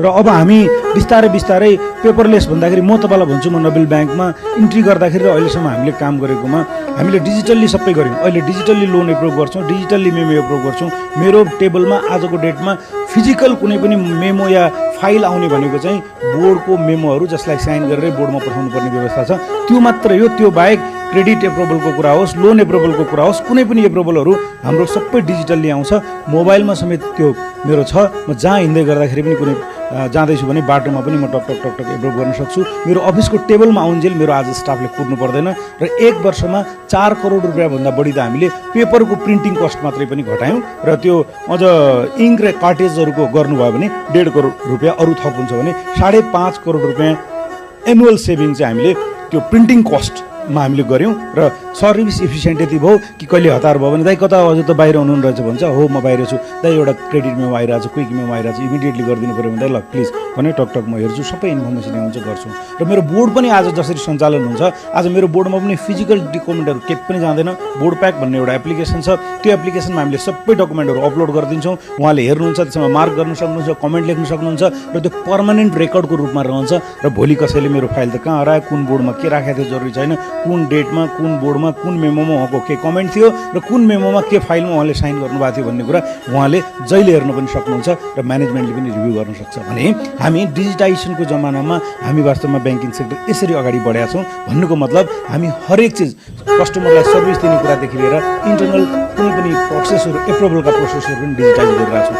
र अब हामी बिस्तारै बिस्तारै पेपरलेस भन्दाखेरि म तपाईँलाई भन्छु म नोबेल ब्याङ्कमा इन्ट्री गर्दाखेरि र अहिलेसम्म हामीले काम गरेकोमा हामीले डिजिटल्ली सबै गऱ्यौँ। अहिले डिजिटल्ली लोन एप्रुभ गर्छौँ, डिजिटल्ली मेमो एप्रुभ गर्छौँ। मेरो टेबलमा आजको डेटमा फिजिकल कुनै पनि मेमो या फाइल आउने भनेको चाहिँ बोर्डको मेमोहरू जसलाई साइन गरेर बोर्डमा पठाउनु पर्ने व्यवस्था छ, त्यो मात्रै हो। त्यो बाहेक क्रेडिट एप्रुभलको कुरा होस्, लोन एप्रुभलको कुरा होस्, कुनै पनि एप्रुभलहरू हाम्रो सबै डिजिटल्ली आउँछ। मोबाइलमा समेत त्यो मेरो छ। म जहाँ हिँड्दै गर्दाखेरि पनि कुनै जाँदैछु भने बाटोमा पनि म टक टक टक टक एप्रुभ गर्न सक्छु। मेरो अफिसको टेबलमा आउन्जेल मेरो आज स्टाफले कुर्नु पर्दैन। र 1 वर्षमा 4 करोड रुपियाँभन्दा बढी त हामीले पेपरको प्रिन्टिङ कस्ट मात्रै पनि घटायौँ। र त्यो अझ इङ्क र कार्टेजहरूको गर्नुभयो भने 1.5 करोड रुपियाँ अरू थप हुन्छ भने 5.5 करोड रुपियाँ एनुअल सेभिङ चाहिँ हामीले त्यो प्रिन्टिङ कस्टमा हामीले गऱ्यौँ। र सर्भिस इफिसियन्ट यति भयो कि कहिले हतार भयो भने दाइ कता अझ त बाहिर हुनु रहेछ भन्छ, हो म बाहिर छु दाइ, एउटा क्रेडिट मेमो आइरहेको छ, क्विक मेमो आइरहेको छ, इमिडिएटली गरिदिनु पऱ्यो भने ल प्लिज भने टक टक म हेर्छु, सबै इन्फर्मेसन आउँछ गर्छु। र मेरो बोर्ड पनि आज जसरी सञ्चालन हुन्छ, आज मेरो बोर्डमा पनि फिजिकल डकुमेन्टहरू केही पनि जाँदैन। बोर्ड प्याक भन्ने एउटा एप्लिकेसन छ, त्यो एप्लिकेसनमा हामीले सबै डकुमेन्टहरू अपलोड गरिदिन्छौँ। उहाँले हेर्नुहुन्छ, त्यसमा मार्क गर्न सक्नुहुन्छ, कमेन्ट लेख्न सक्नुहुन्छ र त्यो पर्मानेन्ट रेकर्डको रूपमा रहन्छ। र भोलि कसैले मेरो फाइल त कहाँ हरायो, कुन बोर्डमा के राखेको थियो जरुरी छैन, कुन डेटमा, कुन बोर्डमा, कुन मेमोमा उहाँको के कमेन्ट थियो र कुन मेमोमा के फाइलमा उहाँले साइन गर्नुभएको थियो भन्ने कुरा उहाँले जहिले हेर्न पनि सक्नुहुन्छ र म्यानेजमेन्टले पनि रिभ्यू गर्न सक्छ। भने हामी डिजिटाइजेसनको जमानामा हामी वास्तवमा ब्याङ्किङ सेक्टर यसरी अगाडि बढेका छौँ भन्नुको मतलब हामी हरेक चिज कस्टमरलाई सर्भिस दिने कुरादेखि लिएर इन्टरनल कुनै पनि प्रोसेसहरू एप्रुभलका प्रोसेसहरू पनि डिजिटाइज गरिरहेका छौँ।